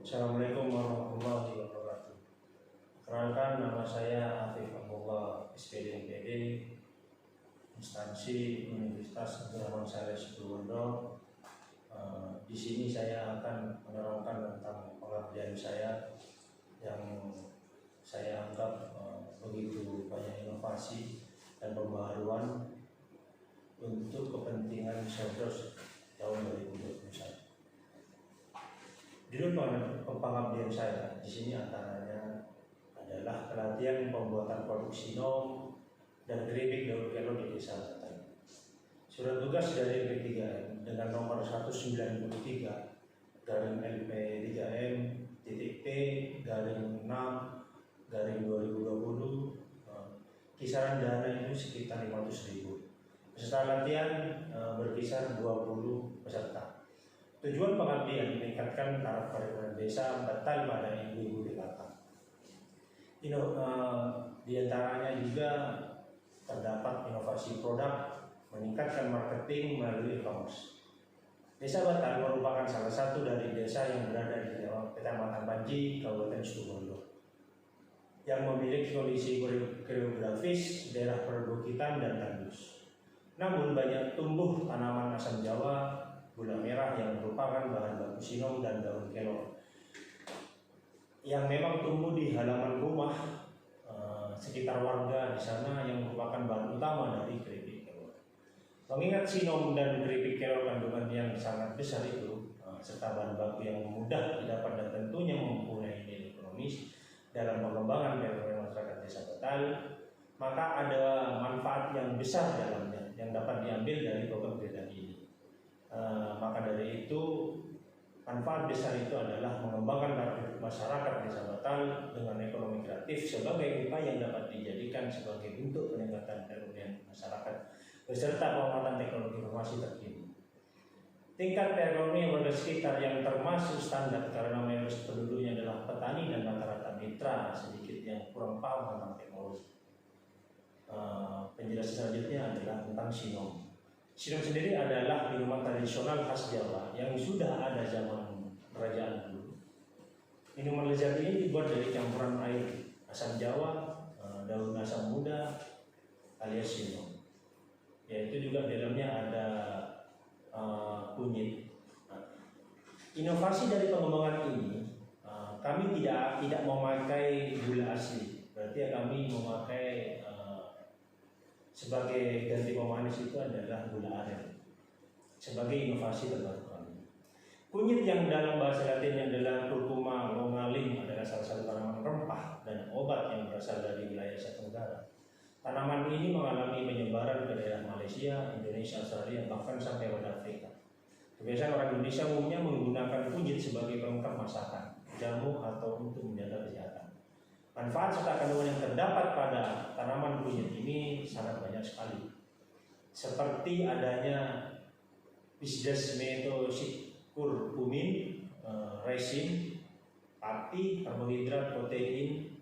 Assalamualaikum warahmatullahi wabarakatuh. Perkenalkan, nama saya Afif Abdullah, SPD MPD, instansi Universitas Abdurrahman Saleh Situbondo. Di sini saya akan menerangkan tentang pengabdian saya yang saya anggap begitu banyak inovasi dan pembaharuan untuk kepentingan Serdos tahun 2021. Judul pengabdian saya di sini antaranya adalah pelatihan pembuatan produk sinom dan keripik daun kelor di Desa Batang. Surat tugas dari MP3M dengan nomor 193 garing LP3M titik P garing 6 garing 2020. Kisaran dana itu sekitar 500.000. Peserta latihan berkisar 20 peserta. Tujuan pengabdian meningkatkan taraf perekonomian desa Batal pada ibu-ibu PKK. Di antaranya juga terdapat inovasi produk, meningkatkan marketing melalui e-commerce. Desa Batal merupakan salah satu dari desa yang berada di Kecamatan Panji, Kabupaten Situbondo, yang memiliki kondisi geografis daerah perbukitan dan tandus. Namun banyak tumbuh tanaman asam Jawa, gula merah yang merupakan bahan baku sinom dan daun kelor yang memang tumbuh di halaman rumah sekitar warga di sana yang merupakan bahan utama dari keripik kelor. Mengingat sinom dan keripik kelor kandungan yang sangat besar itu serta bahan baku yang mudah didapat dan tentunya mempunyai nilai ekonomis dalam pengembangan perekonomian masyarakat Desa Batal, maka ada manfaat yang besar dalamnya yang dapat diambil dari program kerja ini. Maka dari itu manfaat besar itu adalah mengembangkan karakter masyarakat Desa Batal dengan ekonomi kreatif sebagai upaya yang dapat dijadikan sebagai bentuk peningkatan perekonomian masyarakat beserta penguatan teknologi informasi terkini. Tingkat perekonomian warga sekitar yang termasuk standar karena mayoritas penduduknya adalah petani dan rata-rata mitra sedikit yang kurang paham tentang teknologi. Penjelasan selanjutnya adalah tentang sinom. Sinom sendiri adalah minuman tradisional khas Jawa yang sudah ada zaman kerajaan dulu. Minuman lezat ini dibuat dari campuran air asam Jawa, daun asam muda alias sinom. Yaitu juga di dalamnya ada kunyit. Inovasi dari pengembangan ini, kami tidak memakai gula asli. Berarti kami memakai sebagai ganti pemanis itu adalah gula aren sebagai inovasi terbaru kami. Kunyit yang dalam bahasa Latin adalah curcuma longaling adalah salah satu tanaman rempah dan obat yang berasal dari wilayah Asia Tenggara. Tanaman ini mengalami penyebaran ke daerah Malaysia, Indonesia, Australia, bahkan sampai pada Afrika. Kebiasaan orang Indonesia umumnya menggunakan kunyit sebagai pelengkap masakan, jamu atau untuk menjaga kesehatan. Manfaat serta kandungan yang terdapat pada tanaman kunyit ini sangat banyak sekali, seperti adanya bisdasmetosicurcumin, resin, pati, karbohidrat, protein,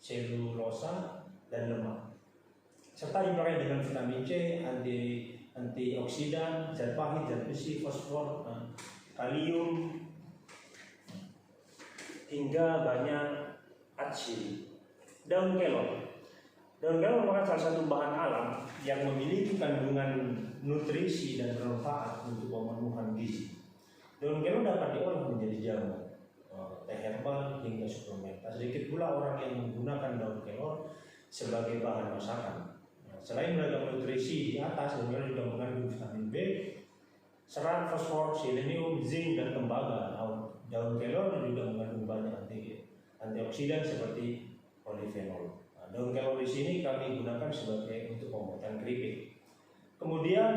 selulosa, dan lemak, serta dipakai dengan vitamin C, antioksidan, zat pahit, zat besi, fosfor, kalium, hingga banyak atsiri. Daun kelor merupakan salah satu bahan alam yang memiliki kandungan nutrisi dan bermanfaat untuk pemenuhan gizi. Daun kelor dapat diolah menjadi jamu, teh herbal, hingga suplemen. Tak sedikit pula orang yang menggunakan daun kelor sebagai bahan masakan. Selain beragam nutrisi di atas, daun kelor juga mengandung vitamin B, serat, fosfor, selenium, zinc, dan tembaga. Daun kelor juga mengandung banyak antioksidan seperti polifenol. Daun kelor di sini kami gunakan sebagai untuk pembuatan keripik. Kemudian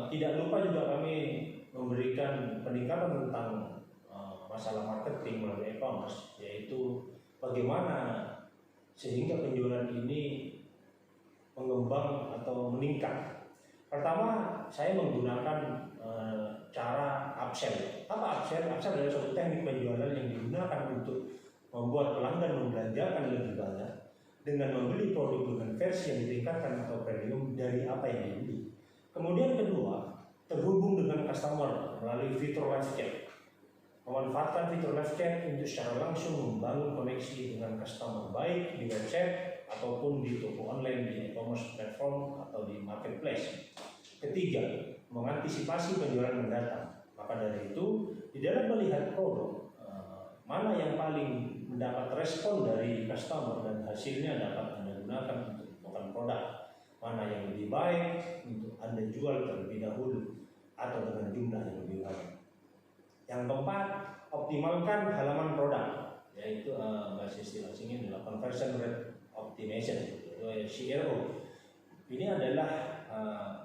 tidak lupa juga kami memberikan peningkatan tentang masalah marketing melalui e-commerce, yaitu bagaimana sehingga penjualan ini mengembang atau meningkat. Pertama, saya menggunakan cara upsell. Apa upsell? Upsell adalah suatu teknik penjualan yang digunakan untuk membuat pelanggan membelanjakan lebih banyak dengan membeli produk dengan versi yang ditingkatkan atau premium dari apa yang dibeli. Kemudian kedua, terhubung dengan customer melalui fitur live chat. memanfaatkan fitur live chat untuk secara langsung membangun koneksi dengan customer baik di website ataupun di toko online, di e-commerce platform atau di marketplace. Ketiga, mengantisipasi penjualan mendatang. Maka dari itu, di dalam melihat produk, mana yang paling mendapat respon dari customer dan hasilnya dapat Anda gunakan untuk bukan produk, mana yang lebih baik untuk Anda jual terlebih dahulu atau dengan jumlah yang lebih banyak. Yang keempat, optimalkan halaman produk, yaitu bahasa istilah asingnya adalah conversion rate optimization atau CRO. Ini adalah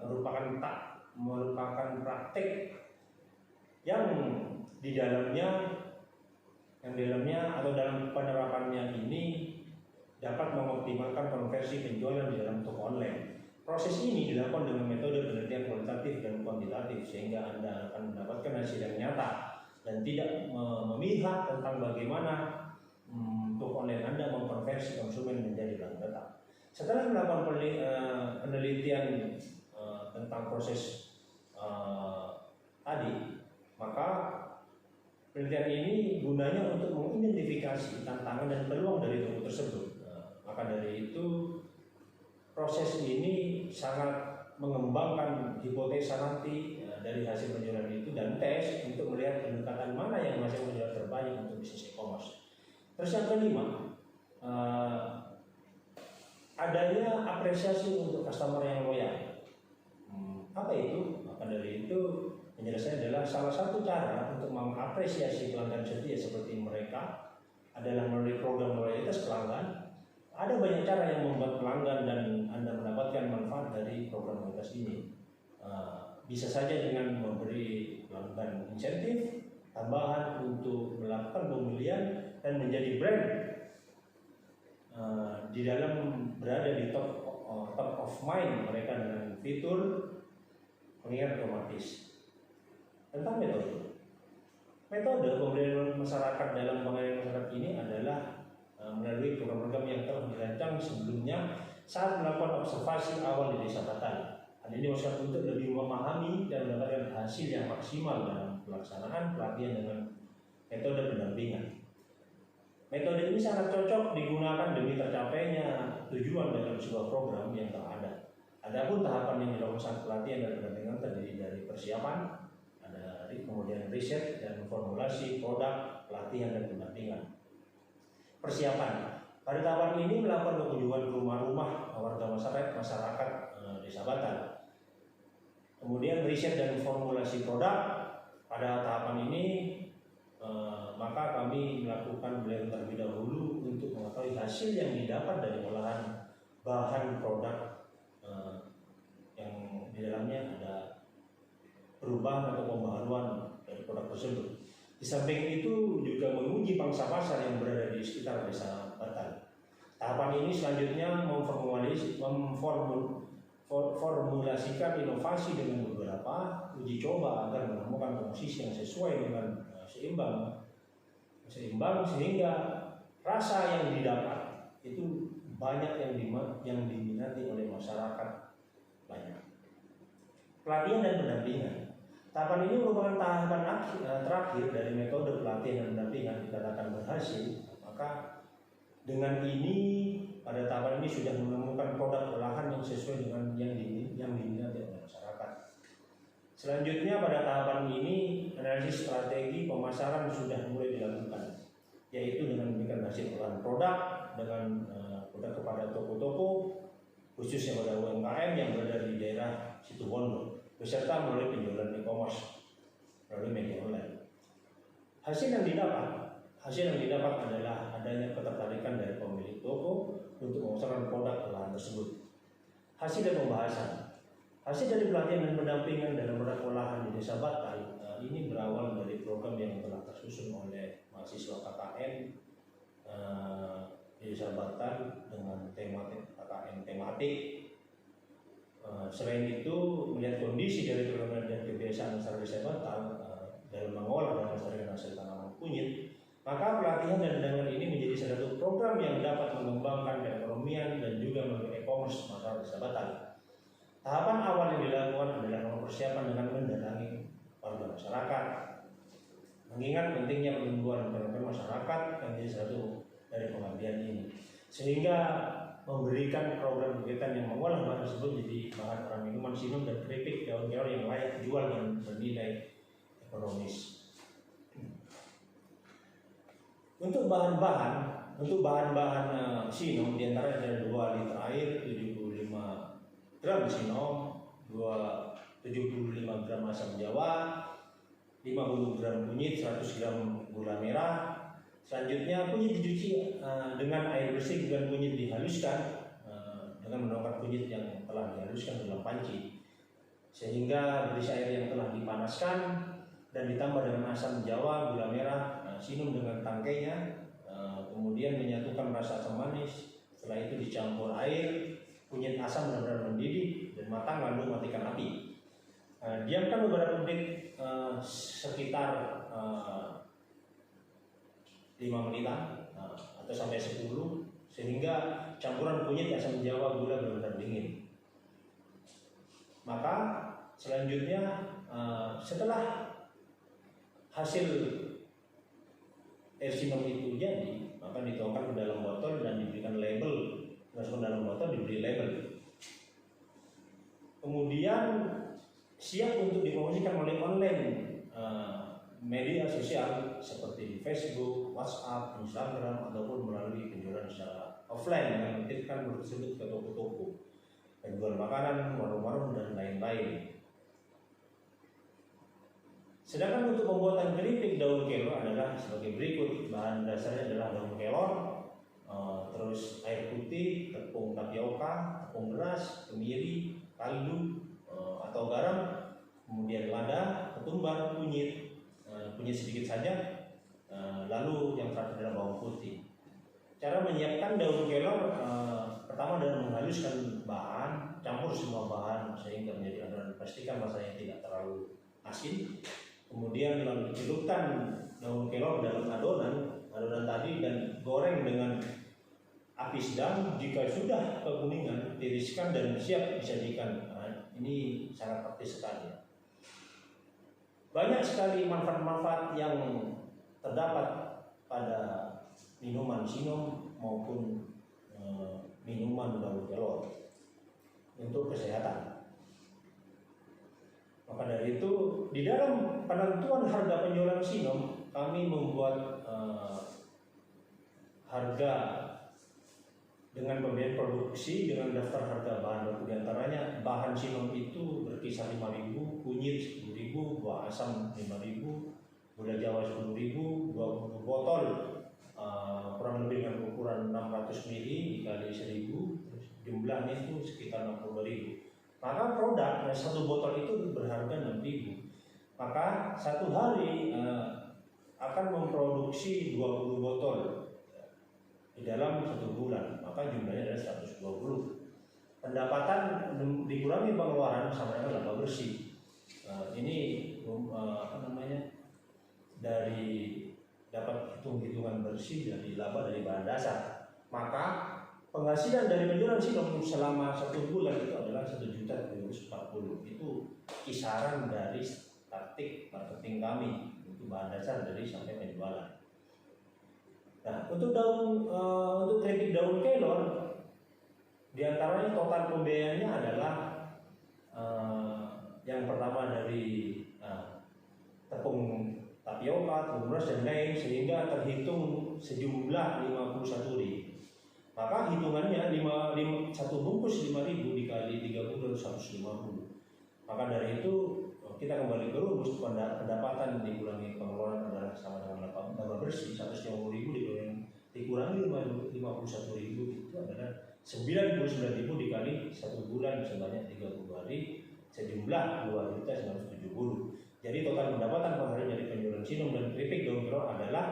merupakan praktik yang di dalamnya atau dalam penerapannya ini dapat mengoptimalkan konversi penjualan di dalam toko online. Proses ini dilakukan dengan metode penelitian kualitatif dan kuantitatif sehingga Anda akan mendapatkan hasil yang nyata dan tidak memihak tentang bagaimana toko online Anda mengkonversi konsumen menjadi pelanggan tetap. Setelah melakukan penelitian tentang proses tadi, maka penelitian ini gunanya untuk mengidentifikasi tantangan dan peluang dari toko tersebut. Maka dari itu proses ini sangat mengembangkan hipotesa nanti dari hasil penjualan itu dan tes untuk melihat pendekatan mana yang masih menjual terbaik untuk bisnis e-commerce. Terus yang kelima, adanya apresiasi untuk customer yang loyal. Apa itu? Maka dari itu penjelasannya adalah salah satu cara untuk mengapresiasi pelanggan setia seperti mereka adalah melalui program loyalitas pelanggan. Ada banyak cara yang membuat pelanggan dan Anda mendapatkan manfaat dari program loyalitas ini. Bisa saja dengan memberi pelanggan insentif tambahan untuk melakukan pembelian dan menjadi brand di dalam berada di top of mind mereka dengan fitur pengingat otomatis. Tentang metode pemberdayaan masyarakat dalam pengayaan masyarakat ini adalah melalui program-program yang telah dirancang sebelumnya saat melakukan observasi awal di desa Batal. Hal ini maksudnya untuk lebih memahami dan mendapatkan hasil yang maksimal dalam pelaksanaan pelatihan dengan metode pendampingan. Metode ini sangat cocok digunakan demi tercapainya tujuan dalam sebuah program yang telah ada. Adapun tahapan yang dilakukan saat pelatihan dan pendampingan terdiri dari persiapan, kemudian riset dan formulasi produk, pelatihan dan pendampingan. Persiapan. Pada tahapan ini melakukan kunjungan ke rumah-rumah warga masyarakat desa Batal. Kemudian riset dan formulasi produk. Pada tahapan ini maka kami melakukan penelitian terlebih dahulu untuk mengetahui hasil yang didapat dari olahan bahan produk yang di dalamnya ada perubahan atau pembaharuan dari produk tersebut. Di samping itu juga menguji pangsa pasar yang berada di sekitar desa Batal. Tahapan ini selanjutnya memformulasikan inovasi dengan beberapa uji coba agar menemukan komposisi yang sesuai dengan seimbang sehingga rasa yang didapat itu banyak yang diminati oleh masyarakat banyak. Pelatihan dan pendampingan. Tahapan ini merupakan tahapan terakhir dari metode pelatihan dan pendampingan dikatakan berhasil. Maka dengan ini pada tahapan ini sudah menemukan produk olahan yang sesuai dengan yang diminati oleh masyarakat. Selanjutnya pada tahapan ini analisis strategi pemasaran sudah mulai dilakukan, yaitu dengan memberikan hasil olahan produk dengan produk kepada toko-toko khususnya pada UMKM yang berada di daerah Situbondo, beserta melalui penjualan e-commerce melalui media online. Hasil yang didapat adalah adanya ketertarikan dari pemilik toko untuk memasarkan produk olahan tersebut. Hasil dan pembahasan. Hasil dari pelatihan dan pendampingan dalam produk olahan di desa Batal ini berawal dari program yang telah tersusun oleh mahasiswa KKN di desa Batal dengan KKN tematik. Selain itu, melihat kondisi dari keluarga dan kebiasaan masyarakat desa Batal dalam mengolah dan melestarikan hasil tanaman kunyit, maka pelatihan dan pendampingan ini menjadi salah satu program yang dapat mengembangkan perekonomian dan juga mengenai e-commerce masyarakat desa Batal. Tahapan awal yang dilakukan adalah persiapan dengan mendatangi warga masyarakat, mengingat pentingnya pertumbuhan perekonomian masyarakat yang jadi satu dari pengabdian ini, sehingga memberikan program kegiatan yang mengolah bahan tersebut jadi bahan olahan minuman Sinom dan keripik daun kelor yang layak dijual dan bernilai ekonomis. Untuk bahan-bahan Sinom diantaranya ada 2 liter air, 75 gram Sinom, 75 gram asam jawa, 50 gram kunyit, 100 gram gula merah. Selanjutnya kunyit dicuci dengan air bersih dan kunyit dihaluskan dengan menuangkan kunyit yang telah dihaluskan dalam panci sehingga berisi air yang telah dipanaskan dan ditambah dengan asam jawa, gula merah, Sinom dengan tangkainya, kemudian menyatukan rasa asam manis. Setelah itu dicampur air, kunyit asam benar-benar mendidih dan matang, lalu matikan api. Diamkan beberapa menit, sekitar 5 menitan atau sampai 10, sehingga campuran kunyit, asam jawa, gula benar-benar dingin. Maka selanjutnya setelah hasil air Sinom itu jadi, maka dituangkan ke dalam botol dan diberikan label. Masuk ke dalam botol diberi label. Kemudian siap untuk dipromosikan oleh online media sosial seperti di Facebook, WhatsApp, Instagram, ataupun melalui penjualan secara offline dengan menitipkan produk tersebut ke toko-toko, penjual makanan, warung-warung, dan lain-lain. Sedangkan untuk pembuatan keripik daun kelor adalah sebagai berikut. Bahan dasarnya adalah daun kelor, terus air putih, tepung tapioka, tepung beras, kemiri, kaldu atau garam, kemudian lada, ketumbar, kunyit sedikit saja, lalu yang terakhir adalah bawang putih. Cara menyiapkan daun kelor, pertama dengan menghaluskan bahan, campur semua bahan sehingga menjadi adonan, pastikan rasanya tidak terlalu asin. Kemudian lalu dicelupkan daun kelor dalam adonan tadi dan goreng dengan api sedang. Jika sudah kekuningan, tiriskan dan siap disajikan. Ini sangat praktis sekali. Banyak sekali manfaat-manfaat yang terdapat pada minuman Sinom maupun minuman daun kelor untuk kesehatan. Maka dari itu, di dalam penentuan harga penjualan Sinom, kami membuat harga dengan pembiayaan produksi dengan daftar harga bahan baku. Diantaranya bahan Sinom itu berkisar 5.000, kunyit 10.000, buah asam 5.000, gula jawa 10.000, 20 botol kurang lebih dengan ukuran 600 ml dikali 1.000, jumlahnya itu sekitar 62.000. Maka produk satu botol itu berharga 6.000. Maka satu hari akan memproduksi 20 botol di dalam 1 bulan, maka jumlahnya adalah 120. Pendapatan dikurangi pengeluaran sama dengan laba bersih. Ini dari dapat hitung-hitungan bersih dari laba dari bahan dasar. Maka penghasilan dari penjualan Sinom selama 1 bulan itu adalah 1.240.000. Itu kisaran dari taktik marketing kami untuk bahan dasar dari sampai penjualan. Nah, untuk keripik daun kelor, diantaranya total pembiayaannya adalah yang pertama dari tepung tapioka, tepung beras dan lain, sehingga terhitung sejumlah 51.000. Maka hitungannya 1 bungkus 5.000 dikali 30 150. Maka dari itu kita kembali ke rumus, pendapatan dikurangi pengeluaran adalah sama dengan laba bersih. 150.000 dikurangi 51.000 itu adalah 99.000 dikali 1 bulan sebanyak 30 hari sejumlah 2.970. Jadi total pendapatan per hari dari penjualan Sinom dan keripik daun kelor adalah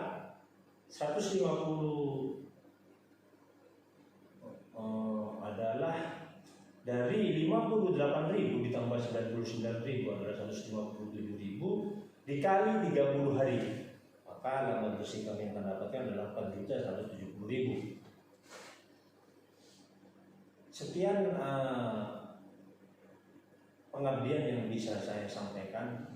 150 adalah dari 58.000 ditambah 99.000 adalah 157.000 dikali 30 hari. Maka laba bersih kami yang akan dapatkan adalah 4.170.000. Sekian pengabdian yang bisa saya sampaikan